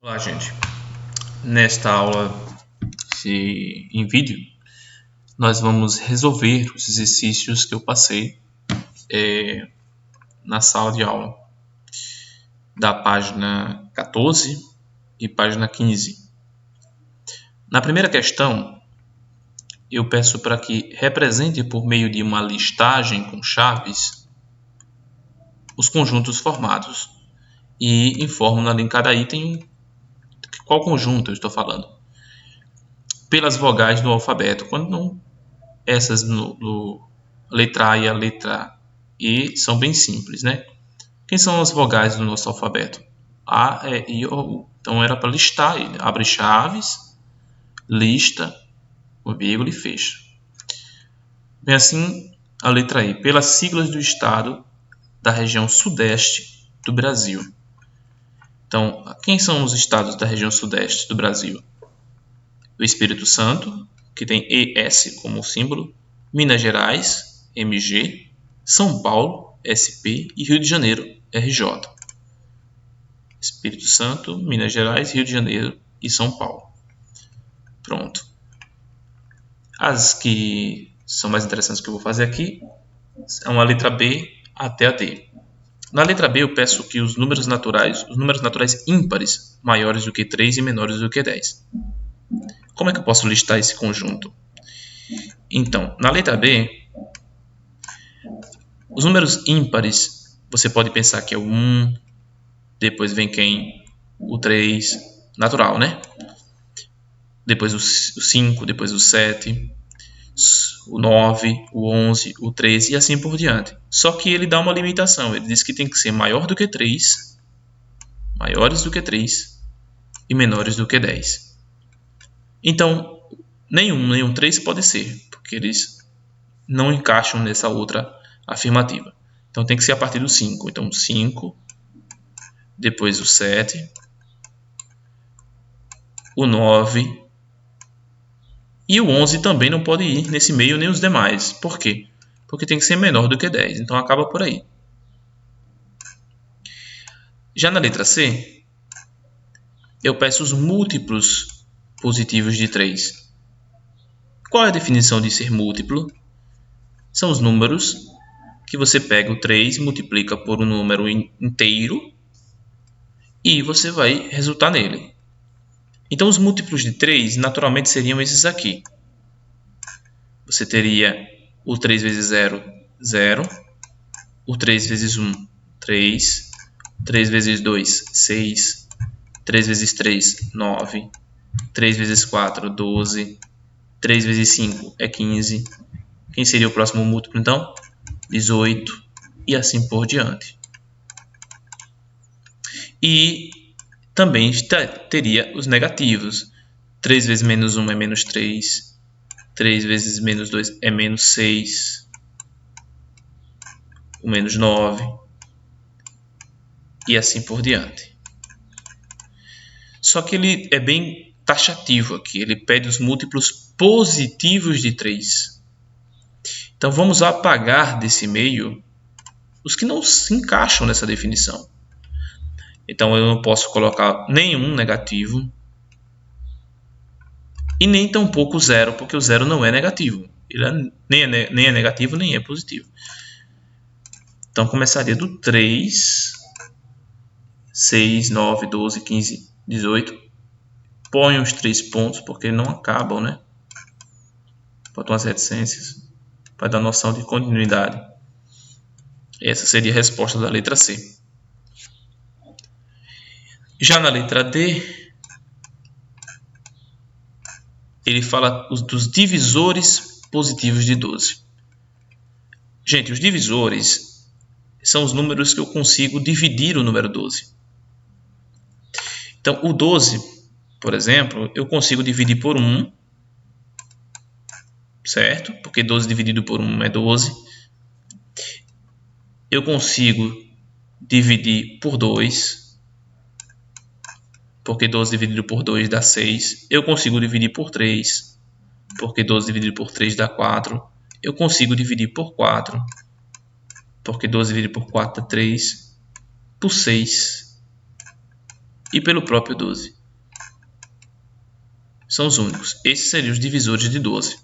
Olá, gente. Nesta aula em vídeo, nós vamos resolver os exercícios que eu passei na sala de aula, da página 14 e página 15. Na primeira questão, eu peço para que represente por meio de uma listagem com chaves os conjuntos formados e informo em cada item qual conjunto eu estou falando. Pelas vogais do alfabeto, quando não, essas no letra A e a letra E são bem simples, né? Quem são as vogais do nosso alfabeto? A, E, I, O, U. Então era para listar ele. Abre chaves, lista, vírgula e fecha. Bem assim, a letra E. Pelas siglas do estado da região sudeste do Brasil. Então, quem são os estados da região sudeste do Brasil? O Espírito Santo, que tem ES como símbolo, Minas Gerais, MG, São Paulo, SP e Rio de Janeiro, RJ. Espírito Santo, Minas Gerais, Rio de Janeiro e São Paulo. Pronto. As que são mais interessantes que eu vou fazer aqui são a letra B até a D. Na letra B eu peço que os números naturais ímpares, maiores do que 3 e menores do que 10. Como é que eu posso listar esse conjunto? Então, na letra B, os números ímpares, você pode pensar que é o 1, depois vem quem? O 3, natural, né? Depois o 5, depois o 7, o 9, o 11, o 13 e assim por diante. Só que ele dá uma limitação, ele diz que tem que ser maior do que 3, maiores do que 3 e menores do que 10. Então, nenhum 3 pode ser, porque eles não encaixam nessa outra afirmativa. Então tem que ser a partir do 5. Então 5, depois o 7, o 9 e o 11 também não pode ir nesse meio nem os demais. Por quê? Porque tem que ser menor do que 10. Então acaba por aí. Já na letra C, eu peço os múltiplos positivos de 3. Qual é a definição de ser múltiplo? São os números que você pega o 3, multiplica por um número inteiro e você vai resultar nele. Então, os múltiplos de 3 naturalmente seriam esses aqui. Você teria o 3 vezes 0, 0. O 3 vezes 1, 3. 3 vezes 2, 6. 3 vezes 3, 9. 3 vezes 4, 12. 3 vezes 5 é 15. Quem seria o próximo múltiplo, então? 18. E assim por diante. E também teria os negativos. 3 vezes menos 1 é menos 3. 3 vezes menos 2 é menos 6. O menos 9. E assim por diante. Só que ele é bem taxativo aqui. Ele pede os múltiplos positivos de 3. Então vamos apagar desse meio os que não se encaixam nessa definição. Então eu não posso colocar nenhum negativo e nem tampouco zero, porque o zero não é negativo. Ele nem é negativo, nem é positivo. Então começaria do 3, 6, 9, 12, 15, 18. Põe os 3 pontos, porque não acabam, né? Botam as reticências para dar noção de continuidade. Essa seria a resposta da letra C. Já na letra D, ele fala dos divisores positivos de 12. Gente, os divisores são os números que eu consigo dividir o número 12. Então, o 12, por exemplo, eu consigo dividir por 1, certo? Porque 12 dividido por 1 é 12. Eu consigo dividir por 2, porque 12 dividido por 2 dá 6. Eu consigo dividir por 3, porque 12 dividido por 3 dá 4. Eu consigo dividir por 4, porque 12 dividido por 4 dá 3, por 6. e pelo próprio 12. São os únicos. Esses seriam os divisores de 12.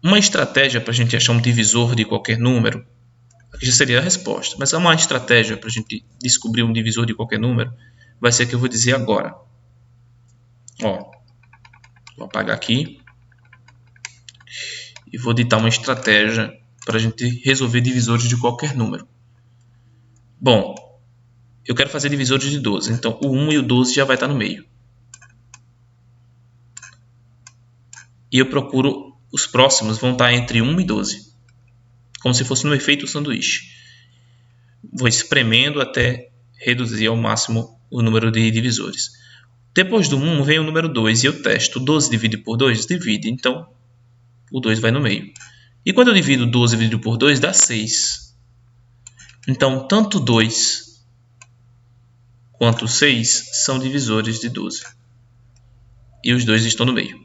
Uma estratégia para a gente achar um divisor de qualquer número, aqui já seria a resposta, mas uma estratégia para a gente descobrir um divisor de qualquer número vai ser a que eu vou dizer agora. Ó, vou apagar aqui e vou ditar uma estratégia para a gente resolver divisores de qualquer número. Bom, eu quero fazer divisores de 12, então o 1 e o 12 já vai estar no meio. E eu procuro, os próximos vão estar entre 1 e 12, como se fosse no efeito sanduíche. Vou espremendo até reduzir ao máximo o número de divisores. Depois do 1 vem o número 2 e eu testo. 12 dividido por 2? Divide, então o 2 vai no meio. E quando eu divido 12 dividido por 2, dá 6. Então, tanto 2 quanto 6 são divisores de 12. E os dois estão no meio.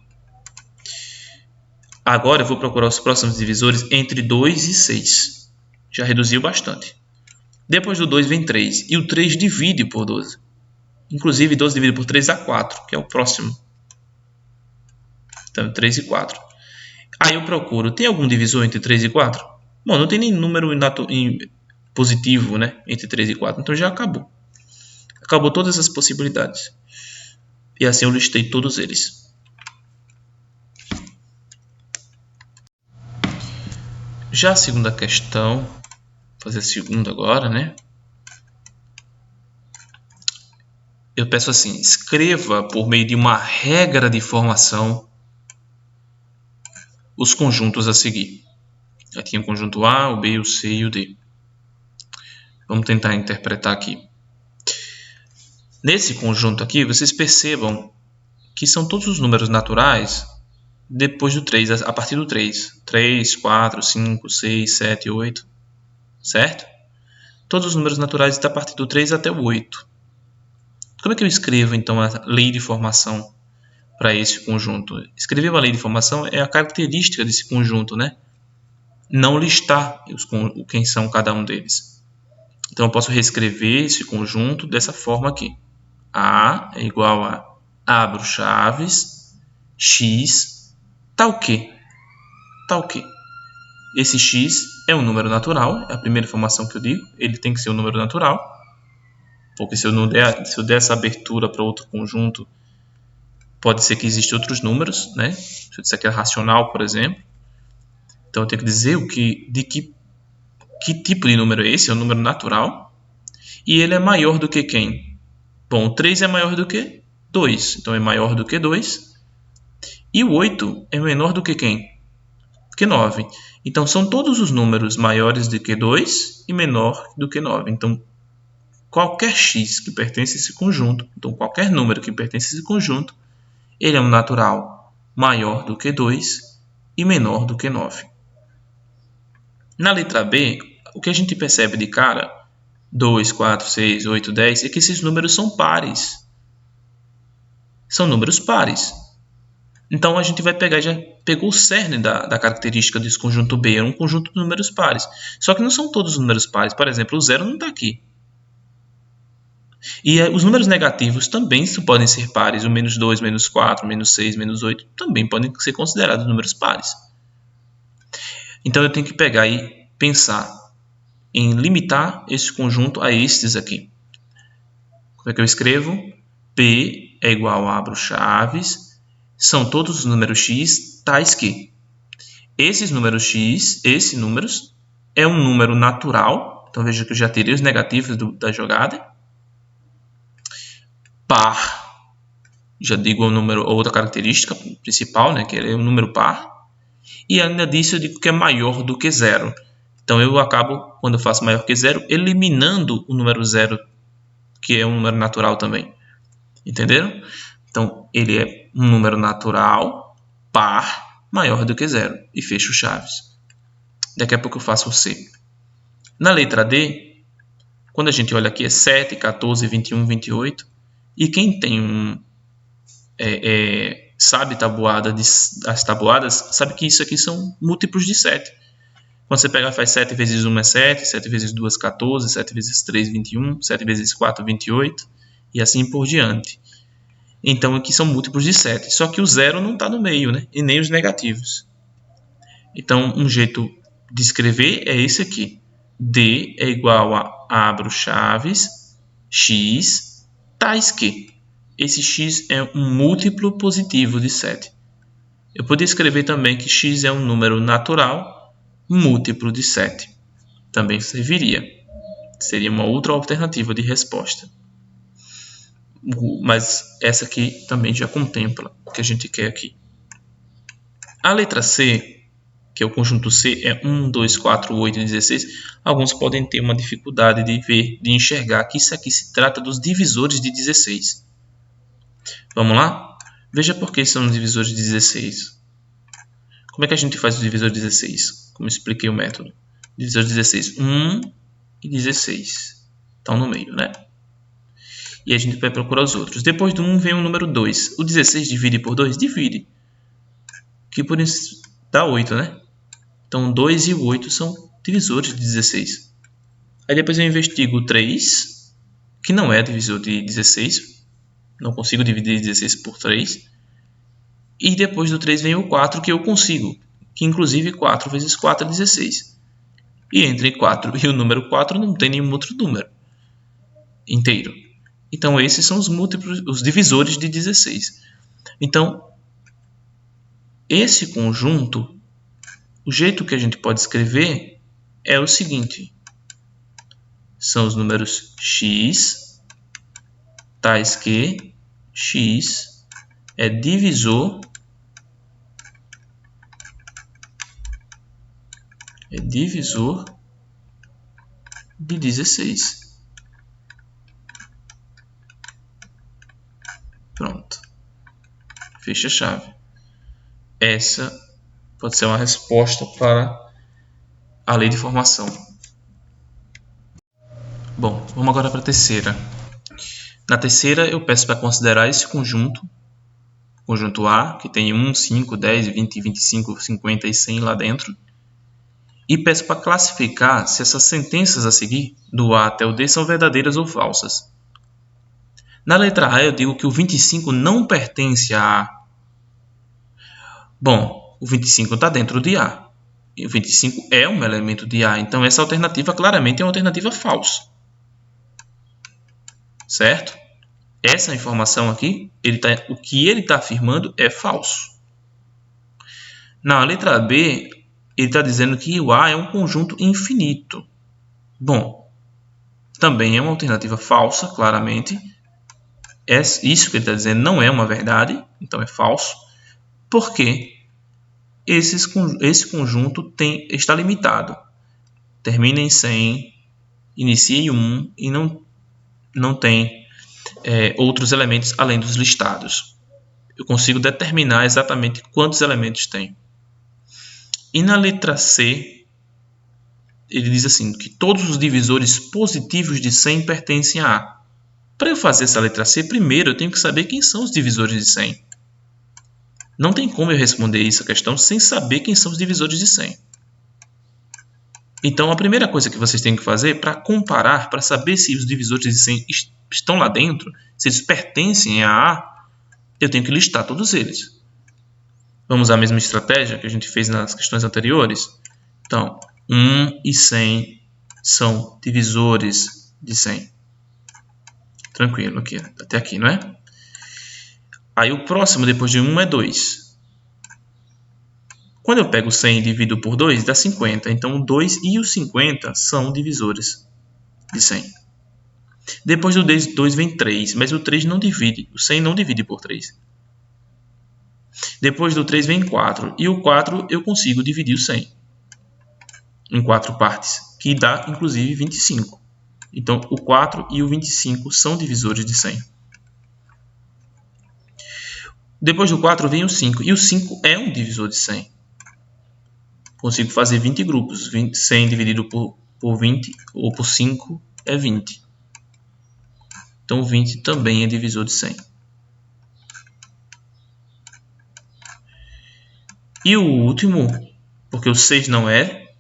Agora eu vou procurar os próximos divisores entre 2 e 6. Já reduziu bastante. Depois do 2 vem 3. E o 3 divide por 12. Inclusive, 12 dividido por 3 dá 4, que é o próximo. Então, 3 e 4. Aí eu procuro, tem algum divisor entre 3 e 4? Bom, não tem nem número positivo, né, entre 3 e 4. Então já acabou. Acabou todas as possibilidades. E assim eu listei todos eles. Já a segunda questão, vou fazer a segunda agora, né? Eu peço assim, escreva por meio de uma regra de formação os conjuntos a seguir. Aqui o conjunto A, o B, o C e o D. Vamos tentar interpretar aqui. Nesse conjunto aqui, vocês percebam que são todos os números naturais depois do 3, a partir do 3. 3, 4, 5, 6, 7, 8. Certo? Todos os números naturais a partir do 3 até o 8. Como é que eu escrevo, então, a lei de formação para esse conjunto? Escrever uma lei de formação é a característica desse conjunto, né? Não listar quem são cada um deles. Então, eu posso reescrever esse conjunto dessa forma aqui. A é igual a abro chaves, x, tal que. Tal que. Esse x é um número natural, é a primeira informação que eu digo. Ele tem que ser um número natural, porque se eu der essa abertura para outro conjunto, pode ser que existam outros números, né? Se eu disser que é racional, por exemplo. Então, eu tenho que dizer que tipo de número é esse? É um número natural. E ele é maior do que quem? Bom, o 3 é maior do que 2. Então, é maior do que 2. E o 8 é menor do que quem? Que 9. Então, são todos os números maiores do que 2 e menor do que 9. Então, qualquer x que pertence a esse conjunto, então qualquer número que pertence a esse conjunto, ele é um natural maior do que 2 e menor do que 9. Na letra B, o que a gente percebe de cara, 2, 4, 6, 8, 10, é que esses números são pares. São números pares. Então, a gente vai pegar, já pegou o cerne da característica desse conjunto B, é um conjunto de números pares. Só que não são todos os números pares. Por exemplo, o 0 não está aqui. E os números negativos também podem ser pares. O menos 2, menos 4, menos 6, menos 8 também podem ser considerados números pares. Então, eu tenho que pegar e pensar em limitar esse conjunto a estes aqui. Como é que eu escrevo? P é igual a abro chaves. São todos os números x tais que esses números x, esses números, é um número natural. Então, veja que eu já terei os negativos da jogada. Par, já digo a outra característica principal, né, que ele é um número par. E ainda disso eu digo que é maior do que zero. Então, eu acabo, quando eu faço maior que zero, eliminando o número zero, que é um número natural também. Entenderam? Então, ele é um número natural, par, maior do que zero. E fecho chaves. Daqui a pouco eu faço o C. Na letra D, quando a gente olha aqui, é 7, 14, 21, 28. E quem tem sabe as tabuadas, sabe que isso aqui são múltiplos de 7. Quando você pega, faz 7 vezes 1 é 7, 7 vezes 2 14, 7 vezes 3 21, 7 vezes 4 28 e assim por diante. Então aqui são múltiplos de 7, só que o zero não está no meio, né? E nem os negativos. Então um jeito de escrever é esse aqui. D é igual a, abro chaves, x, tais que. Esse x é um múltiplo positivo de 7. Eu poderia escrever também que x é um número natural múltiplo de 7. Também serviria. Seria uma outra alternativa de resposta. Mas essa aqui também já contempla o que a gente quer aqui. A letra C, que é o conjunto C, é 1, 2, 4, 8 e 16. Alguns podem ter uma dificuldade de enxergar que isso aqui se trata dos divisores de 16. Vamos lá? Veja por que são divisores de 16. Como é que a gente faz o divisor de 16? Como eu expliquei o método. Divisor de 16, 1 e 16. Estão no meio, né? E a gente vai procurar os outros. Depois do 1 vem o número 2. O 16 divide por 2? Divide. Que por isso dá 8, né? Então 2 e o 8 são divisores de 16. Aí depois eu investigo o 3, que não é divisor de 16. Não consigo dividir 16 por 3. E depois do 3 vem o 4, que eu consigo. Que inclusive 4 vezes 4 é 16. E entre 4 e o número 4 não tem nenhum outro número inteiro. Então esses são os múltiplos, os divisores de 16. Então esse conjunto, o jeito que a gente pode escrever é o seguinte. São os números x, tais que x é divisor de 16. Pronto. Fecha a chave. Essa pode ser uma resposta para a lei de formação. Bom, vamos agora para a terceira. Na terceira, eu peço para considerar esse conjunto A, que tem 1, 5, 10, 20, 25, 50 e 100 lá dentro. E peço para classificar se essas sentenças a seguir, do A até o D, são verdadeiras ou falsas. Na letra A, eu digo que o 25 não pertence a A. Bom, o 25 está dentro de A. E o 25 é um elemento de A. Então, essa alternativa claramente é uma alternativa falsa. Certo? Essa informação aqui, o que ele está afirmando é falso. Na letra B, ele está dizendo que o A é um conjunto infinito. Bom, também é uma alternativa falsa, claramente. Isso que ele está dizendo não é uma verdade, então é falso, porque esse conjunto está limitado. Termina em 100, inicia em 1 e não tem outros elementos além dos listados. Eu consigo determinar exatamente quantos elementos tem. E na letra C, ele diz assim, que todos os divisores positivos de 100 pertencem a A. Para eu fazer essa letra C, primeiro eu tenho que saber quem são os divisores de 100. Não tem como eu responder essa questão sem saber quem são os divisores de 100. Então, a primeira coisa que vocês têm que fazer para comparar, para saber se os divisores de 100 estão lá dentro, se eles pertencem a A, eu tenho que listar todos eles. Vamos usar a mesma estratégia que a gente fez nas questões anteriores? Então, 1 e 100 são divisores de 100. Tranquilo aqui, até aqui, não é? Aí o próximo depois de 1 é 2. Quando eu pego 100 e divido por 2, dá 50. Então o 2 e o 50 são divisores de 100. Depois do 2 vem 3, mas o 3 não divide. O 100 não divide por 3. Depois do 3 vem 4. E o 4 eu consigo dividir o 100 em 4 partes, que dá inclusive 25. Então o 4 e o 25 são divisores de 100. Depois do 4 vem o 5. E o 5 é um divisor de 100. Consigo fazer 20 grupos. 100 dividido por 20 ou por 5 é 20. Então 20 também é divisor de 100. E o último, porque o 6 não é,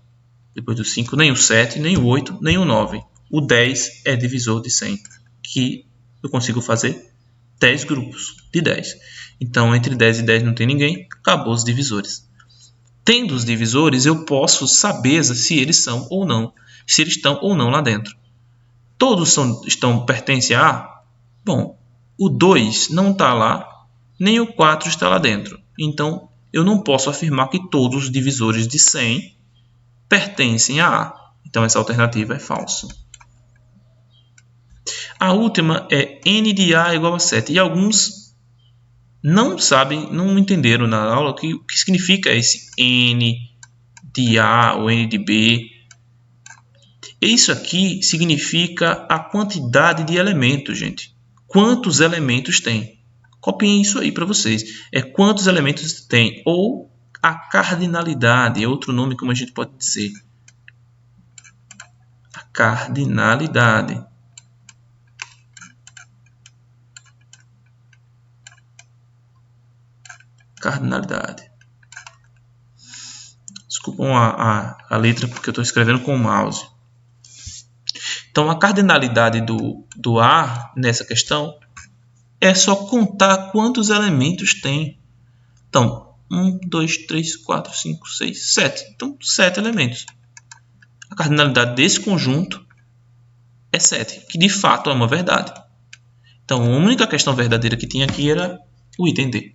Depois do 5, nem o 7, nem o 8, nem o 9. O 10 é divisor de 100, que eu consigo fazer 10 grupos de 10. Então, entre 10 e 10 não tem ninguém, acabou os divisores. Tendo os divisores, eu posso saber se eles são ou não, se eles estão ou não lá dentro. Todos pertencem a A? Bom, o 2 não está lá, nem o 4 está lá dentro. Então, eu não posso afirmar que todos os divisores de 100 pertencem a A. Então, essa alternativa é falsa. A última é n de A igual a 7. E alguns não sabem, não entenderam na aula o que significa esse n de A ou n de B. Isso aqui significa a quantidade de elementos, gente. Quantos elementos tem? Copiem isso aí para vocês. É quantos elementos tem. Ou a cardinalidade, é outro nome como a gente pode dizer. A cardinalidade. Cardinalidade. Desculpam a letra porque eu estou escrevendo com o mouse. Então, a cardinalidade do A nessa questão é só contar quantos elementos tem. Então, 1, 2, 3, 4, 5, 6, 7. Então, 7 elementos. A cardinalidade desse conjunto é 7, que de fato é uma verdade. Então, a única questão verdadeira que tinha aqui era o item D.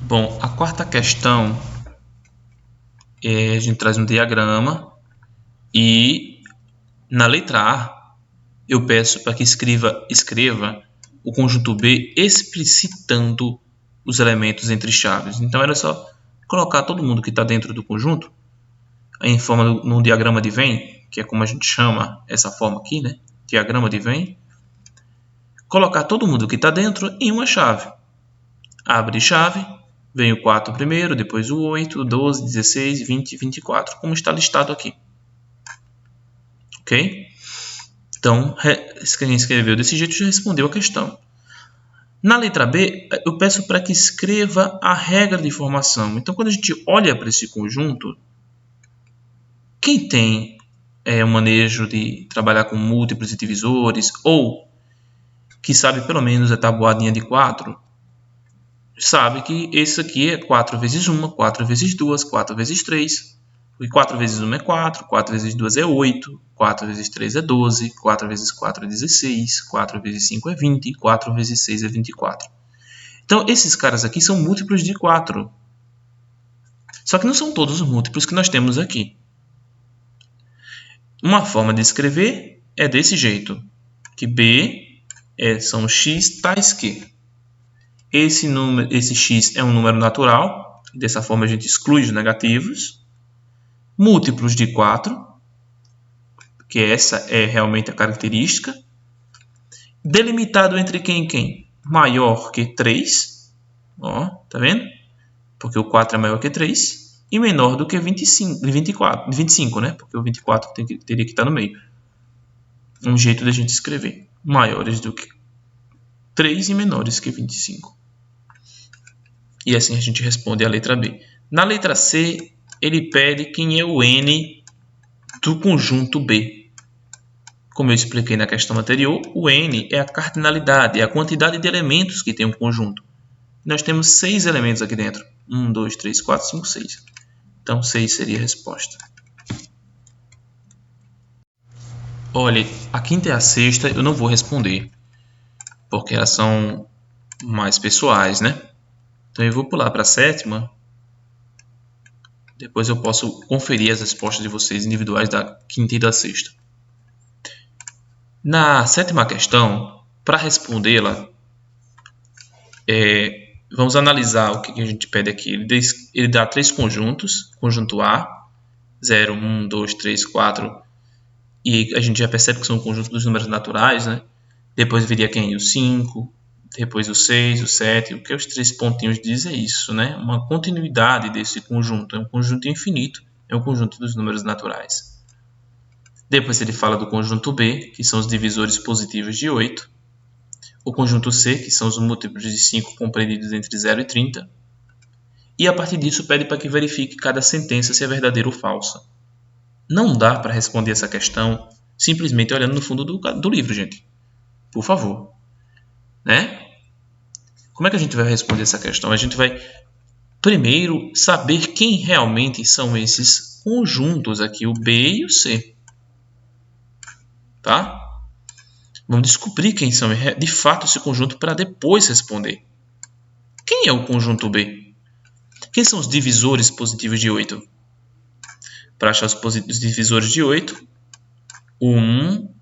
Bom, a quarta questão, a gente traz um diagrama e na letra A eu peço para que escreva o conjunto B explicitando os elementos entre chaves. Então era só colocar todo mundo que está dentro do conjunto em forma no diagrama de Venn, que é como a gente chama essa forma aqui, né? Diagrama de Venn. Colocar todo mundo que está dentro em uma chave. Abre chave, vem o 4 primeiro, depois o 8, o 12, 16, 20 e 24, como está listado aqui. Ok? Então, quem escreveu desse jeito já respondeu a questão. Na letra B, eu peço para que escreva a regra de formação. Então, quando a gente olha para esse conjunto, quem tem o manejo de trabalhar com múltiplos e divisores, ou que sabe pelo menos a tabuadinha de 4, sabe que esse aqui é 4 vezes 1, 4 vezes 2, 4 vezes 3. E 4 vezes 1 é 4, 4 vezes 2 é 8, 4 vezes 3 é 12, 4 vezes 4 é 16, 4 vezes 5 é 20, 4 vezes 6 é 24. Então, esses caras aqui são múltiplos de 4. Só que não são todos os múltiplos que nós temos aqui. Uma forma de escrever é desse jeito, que B são x tais que. Esse x é um número natural, dessa forma a gente exclui os negativos. Múltiplos de 4, que essa é realmente a característica. Delimitado entre quem e quem? Maior que 3, ó, tá vendo? Porque o 4 é maior que 3. E menor do que 25, né? Porque o 24 teria que estar no meio. Um jeito da gente escrever. Maiores do que 3 e menores que 25. E assim a gente responde a letra B. Na letra C, ele pede quem é o N do conjunto B. Como eu expliquei na questão anterior, o N é a cardinalidade, é a quantidade de elementos que tem um conjunto. Nós temos 6 elementos aqui dentro. 1, 2, 3, 4, 5, 6. Então, 6 seria a resposta. Olha, a quinta e a sexta eu não vou responder, porque elas são mais pessoais, né? Então, eu vou pular para a sétima. Depois eu posso conferir as respostas de vocês individuais da quinta e da sexta. Na sétima questão, para respondê-la, vamos analisar o que a gente pede aqui. Ele dá 3 conjuntos. Conjunto A, 0, 1, 2, 3, 4. E a gente já percebe que são um conjunto dos números naturais, né? Depois viria quem? O 5. Depois o 6, o 7. O que os 3 pontinhos dizem é isso, né? Uma continuidade desse conjunto. É um conjunto infinito. É um conjunto dos números naturais. Depois ele fala do conjunto B, que são os divisores positivos de 8. O conjunto C, que são os múltiplos de 5 compreendidos entre 0 e 30. E a partir disso pede para que verifique cada sentença se é verdadeira ou falsa. Não dá para responder essa questão simplesmente olhando no fundo do livro, gente. Por favor. Né? Como é que a gente vai responder essa questão? A gente vai primeiro saber quem realmente são esses conjuntos aqui, o B e o C. Tá? Vamos descobrir quem são de fato esse conjunto para depois responder. Quem é o conjunto B? Quem são os divisores positivos de 8? Para achar os divisores de 8, o 1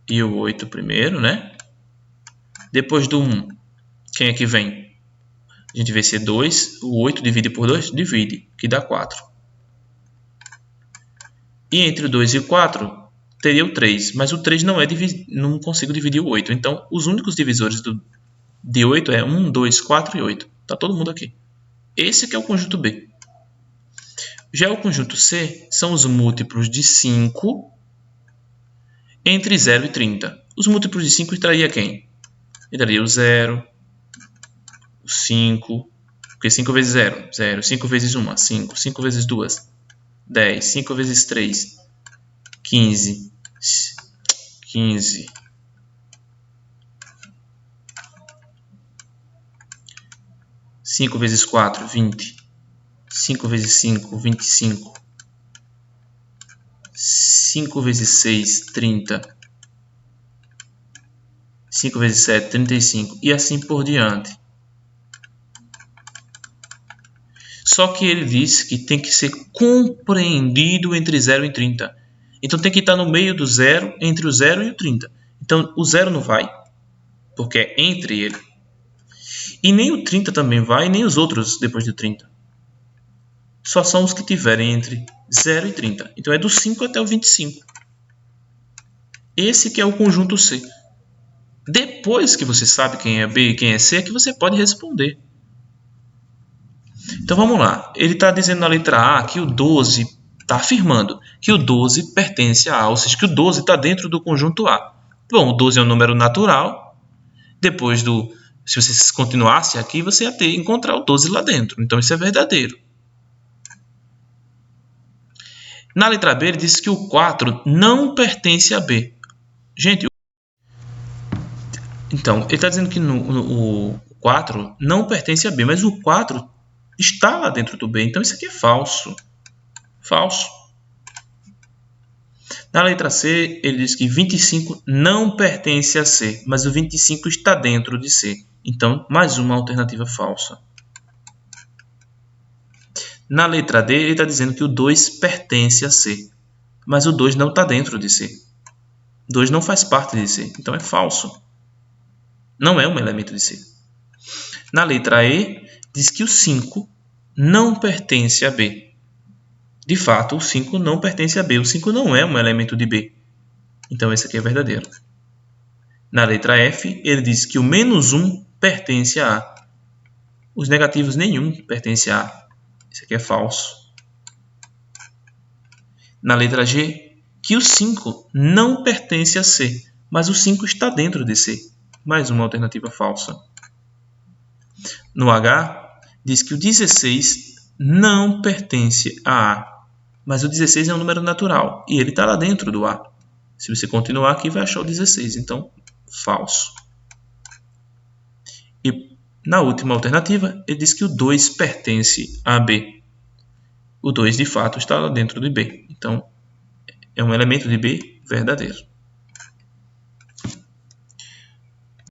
e o 8 primeiro, né? Depois do 1, quem é que vem? A gente vê se é 2, o 8 divide por 2, divide, que dá 4. E entre o 2 e o 4, teria o 3, mas o 3 não consigo dividir o 8. Então, os únicos divisores de 8 é 1, 2, 4 e 8. Está todo mundo aqui. Esse que é o conjunto B. Já o conjunto C são os múltiplos de 5 entre 0 e 30. Os múltiplos de 5 traria quem? Traria o 0, o 5, porque 5 vezes 0, 0. 5 vezes 1, 5. 5 vezes 2, 10. 5 vezes 3, 15. 15. 5 vezes 4, 20. 5 vezes 5, 25. 5 vezes 6, 30. 5 vezes 7, 35. E assim por diante. Só que ele diz que tem que ser compreendido entre 0 e 30. Então tem que estar no meio do 0, entre o 0 e o 30. Então o 0 não vai, porque é entre ele. E nem o 30 também vai, nem os outros depois do 30. Só são os que tiverem entre 0 e 30. Então é do 5 até o 25. Esse que é o conjunto C. Depois que você sabe quem é B e quem é C, é que você pode responder. Então vamos lá. Ele está dizendo na letra A que o 12, está afirmando que o 12 pertence a A, ou seja, que o 12 está dentro do conjunto A. Bom, o 12 é um número natural. Depois se você continuasse aqui, você ia encontrar o 12 lá dentro. Então isso é verdadeiro. Na letra B, ele diz que o 4 não pertence a B. Gente, então, ele está dizendo que o 4 não pertence a B, mas o 4 está lá dentro do B. Então isso aqui é falso. Falso. Na letra C, ele diz que 25 não pertence a C, mas o 25 está dentro de C. Então, mais uma alternativa falsa. Na letra D, ele está dizendo que o 2 pertence a C, mas o 2 não está dentro de C. O 2 não faz parte de C, então é falso. Não é um elemento de C. Na letra E, diz que o 5 não pertence a B. De fato, o 5 não pertence a B. O 5 não é um elemento de B. Então, esse aqui é verdadeiro. Na letra F, ele diz que o menos 1 pertence a A. Os negativos nenhum pertence a A. Isso aqui é falso. Na letra G, que o 5 não pertence a C, mas o 5 está dentro de C. Mais uma alternativa falsa. No H, diz que o 16 não pertence a A, mas o 16 é um número natural e ele está lá dentro do A. Se você continuar aqui, vai achar o 16, então falso. E na última alternativa, ele diz que o 2 pertence a B. O 2, de fato, está lá dentro de B. Então, é um elemento de B verdadeiro.